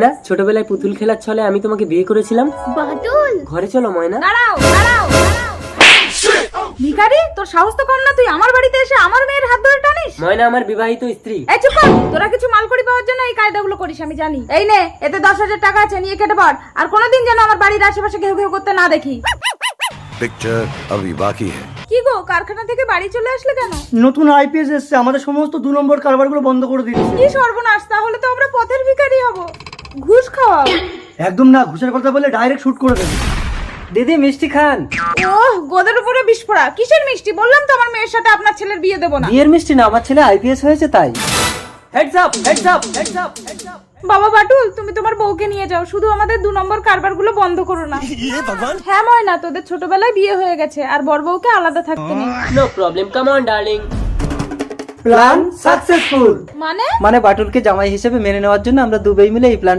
না ছোটবেলায় পুতুল খেলার ছলে আমি তোমাকে বিয়ে করেছিলাম। বাদল, ঘরে চলো ময়না। দাঁড়াও দাঁড়াও ভিখারি, তোর সাহস তো কম না, তুই আমার বাড়িতে এসে আমার মেয়ের হাত ধরে টানিস। ময়না আমার বিবাহিত স্ত্রী। এই চুপ কর, তোরা কিছু মালকড়ি পাওয়ার জন্য এই কায়দাগুলো করিস আমি জানি। এই নে, এতে 10,000 টাকা আছে, নিয়ে কেটে পড়। আর কোনোদিন যেন আমার বাড়ির আশেপাশে ঘেউ ঘেউ করতে না দেখি। पिक्चर अभी बाकी है। কি গো, কারখানা থেকে বাড়ি চলে আসলে কেন? নতুন আইপিএস এসছে, আমাদের সমস্ত 2 নম্বর কারবারগুলো বন্ধ করে দিচ্ছে। কি সর্বনাশ, তাহলে তো আমরা পথের ভিখারি হব। ঘুষ খাওয়া? একদম না, ঘুষের কথা বলে ডাইরেক্ট শুট করে দেবে। দিদি মিষ্টি খান। ওহ, গোদের উপরে বিস্ফোরা। কিসের মিষ্টি? বললাম তো আমার মেয়ের সাথে আপনার ছেলের বিয়ে দেবো না। বিয়ের মিষ্টি না, আমার ছেলে আইপিএস হয়েছে তাই। Heads up heads up heads up heads up. বাবা বাটুল, তুমি তোমার বউকে নিয়ে যাও, শুধু আমাদের 2 নম্বর কারবারগুলো বন্ধ করো না। হ্যাঁ ময়না, তোদের ছোটবেলায় বিয়ে হয়ে গেছে, আর বড় বউকে আলাদা থাকতে নেই। No problem, come on darling. Plan successful. মানে মানে বাটুলকে জামাই হিসেবে মেনে নেওয়ার জন্য আমরা দুবেই মিলে এই প্ল্যান